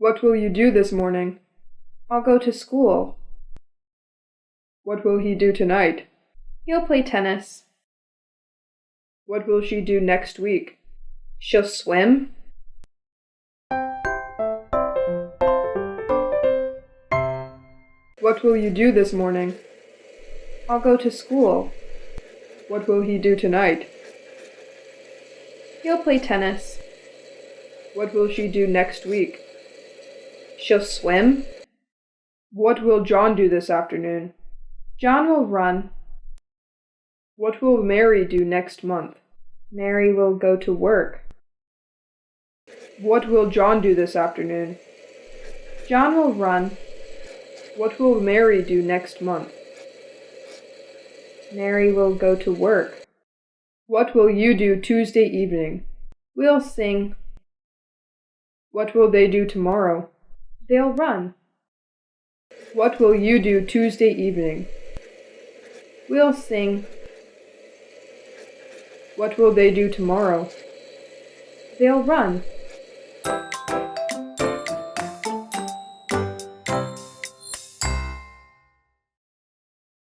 What will you do this morning? I'll go to school. What will he do tonight? He'll play tennis. What will she do next week? She'll swim. What will you do this morning? I'll go to school. What will he do tonight? He'll play tennis. What will she do next week? She'll swim. What will John do this afternoon? John will run. What will Mary do next month? Mary will go to work. What will John do this afternoon? John will run. What will Mary do next month? Mary will go to work. What will you do Tuesday evening? We'll sing. What will they do tomorrow? They'll run. What will you do Tuesday evening? We'll sing. What will they do tomorrow? They'll run.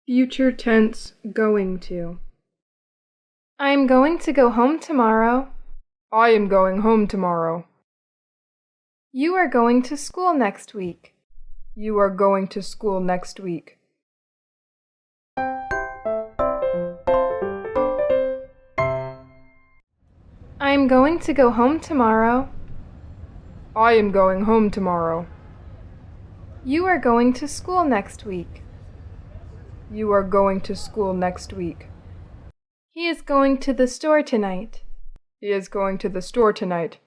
Future tense going to. I'm going to go home tomorrow. I am going home tomorrow. You are going to school next week. You are going to school next week. I'm going to go home tomorrow. I am going home tomorrow. You are going to school next week. You are going to school next week. He is going to the store tonight. He is going to the store tonight.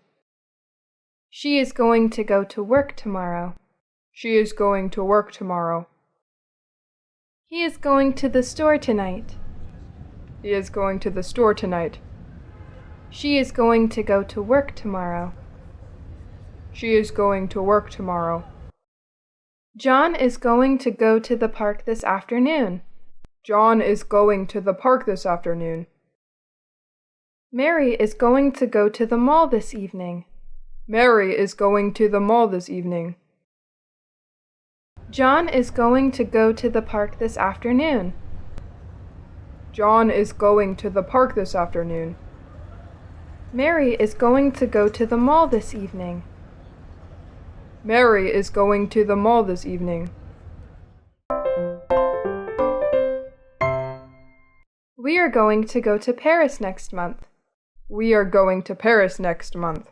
She is going to go to work tomorrow. She is going to work tomorrow. He is going to the store tonight. He is going to the store tonight. She is going to go to work tomorrow. She is going to work tomorrow. John is going to go to the park this afternoon. John is going to the park this afternoon. Mary is going to go to the mall this evening. Mary is going to the mall this evening. John is going to go to the park this afternoon. John is going to the park this afternoon. Mary is going to go to the mall this evening. Mary is going to the mall this evening. We are going to go to Paris next month. We are going to Paris next month.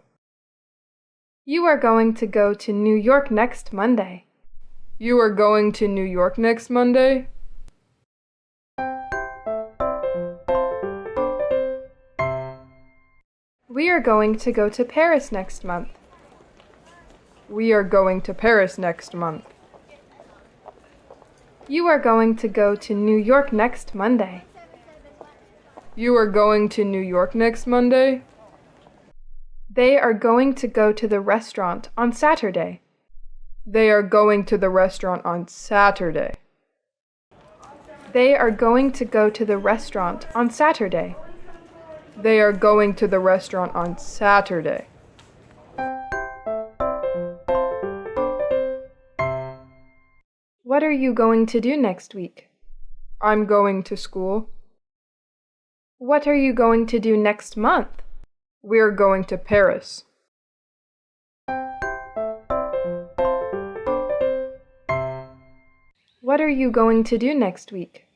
You are going to go to New York next Monday. You are going to New York next Monday? We are going to go to Paris next month. We are going to Paris next month. You are going to go to New York next Monday. You are going to New York next Monday? They are going to go to the restaurant on Saturday. They are going to the restaurant on Saturday. They are going to go to the restaurant on Saturday. They are going to the restaurant on Saturday. What are you going to do next week? I'm going to school. What are you going to do next month? We're going to Paris. What are you going to do next week?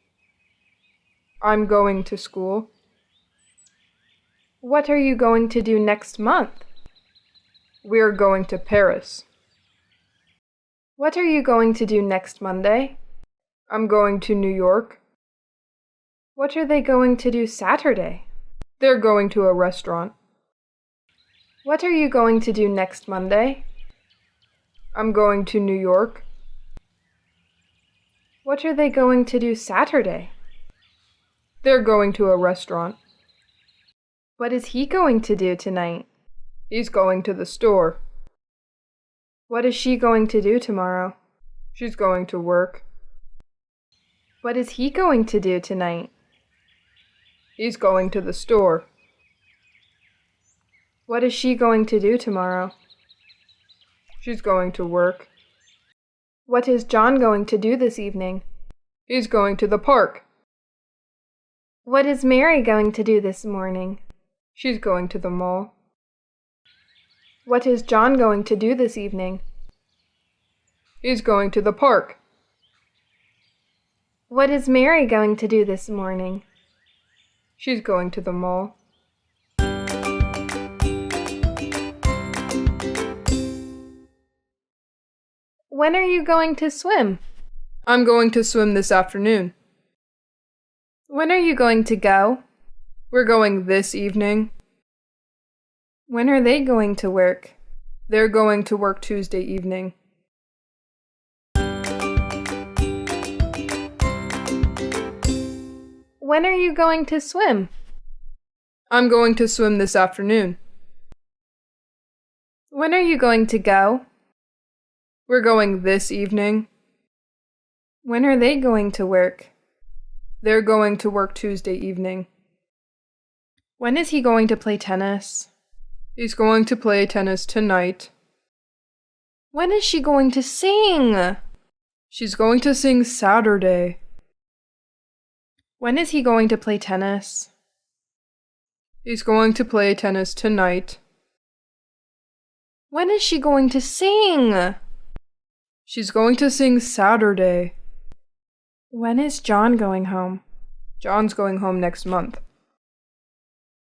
I'm going to school. What are you going to do next month? We're going to Paris. What are you going to do next Monday? I'm going to New York. What are they going to do Saturday? They're going to a restaurant. What are you going to do next Monday? I'm going to New York. What are they going to do Saturday? They're going to a restaurant. What is he going to do tonight? He's going to the store. What is she going to do tomorrow? She's going to work. What is he going to do tonight? He's going to the store. What is she going to do tomorrow? She's going to work. What is John going to do this evening? He's going to the park. What is Mary going to do this morning? She's going to the mall. What is John going to do this evening? He's going to the park. What is Mary going to do this morning? She's going to the mall. When are you going to swim? I'm going to swim this afternoon. When are you going to go? We're going this evening. When are they going to work? They're going to work Tuesday evening. When are you going to swim? I'm going to swim this afternoon. When are you going to go? We're going this evening. When are they going to work? They're going to work Tuesday evening. When is he going to play tennis? He's going to play tennis tonight. When is she going to sing? She's going to sing Saturday. When is he going to play tennis? He's going to play tennis tonight. When is she going to sing? She's going to sing Saturday. When is John going home? John's going home next month.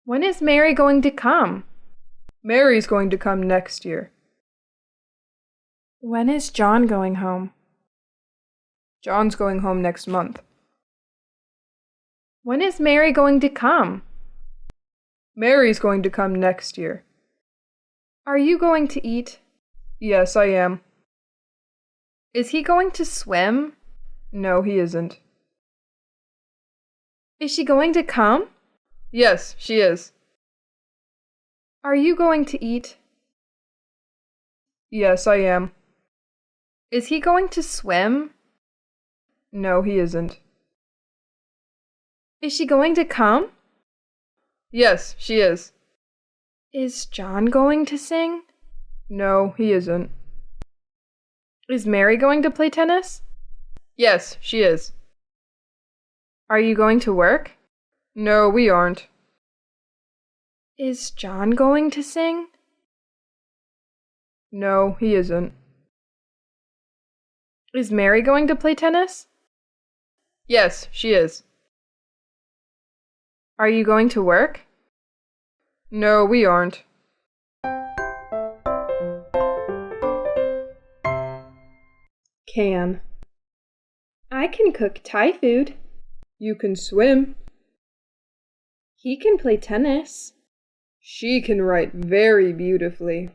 When is Mary going to come? Mary's going to come next year. When is John going home? John's going home next month. When is Mary going to come? Mary's going to come next year. Are you going to eat? Yes, I am. Is he going to swim? No, he isn't. Is she going to come? Yes, she is. Are you going to eat? Yes, I am. Is he going to swim? No, he isn't. Is she going to come? Yes, she is. Is John going to sing? No, he isn't. Is Mary going to play tennis? Yes, she is. Are you going to work? No, we aren't. Is John going to sing? No, he isn't. Is Mary going to play tennis? Yes, she is. Are you going to work? No, we aren't. Can. I can cook Thai food. You can swim. He can play tennis. She can write very beautifully.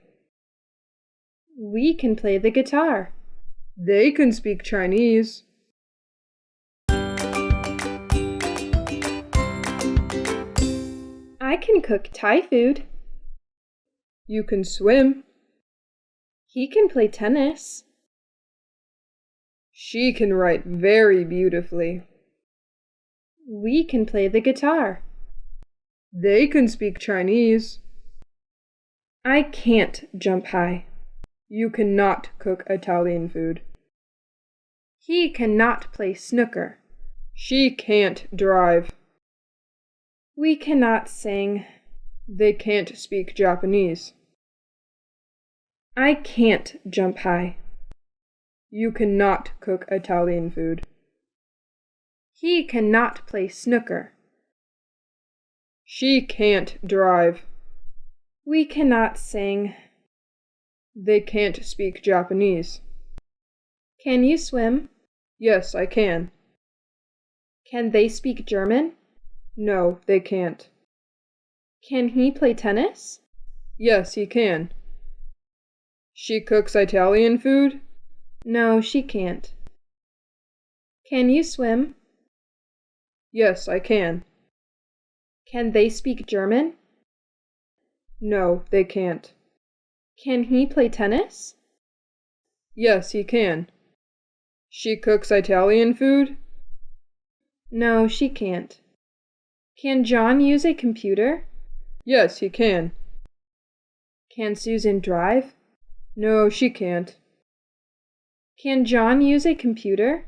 We can play the guitar. They can speak Chinese. I can cook Thai food. You can swim. He can play tennis. She can write very beautifully. We can play the guitar. They can speak Chinese. I can't jump high. You cannot cook Italian food. He cannot play snooker. She can't drive. We cannot sing. They can't speak Japanese. I can't jump high. You cannot cook Italian food. He cannot play snooker. She can't drive. We cannot sing. They can't speak Japanese. Can you swim? Yes, I can. Can they speak German? No, they can't. Can he play tennis? Yes, he can. She cooks Italian food? No, she can't. Can you swim? Yes, I can. Can they speak German? No, they can't. Can he play tennis? Yes, he can. She cooks Italian food? No, she can't. Can John use a computer? Yes, he can. Can Susan drive? No, she can't. Can John use a computer?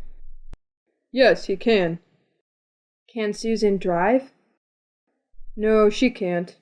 Yes, he can. Can Susan drive? No, she can't.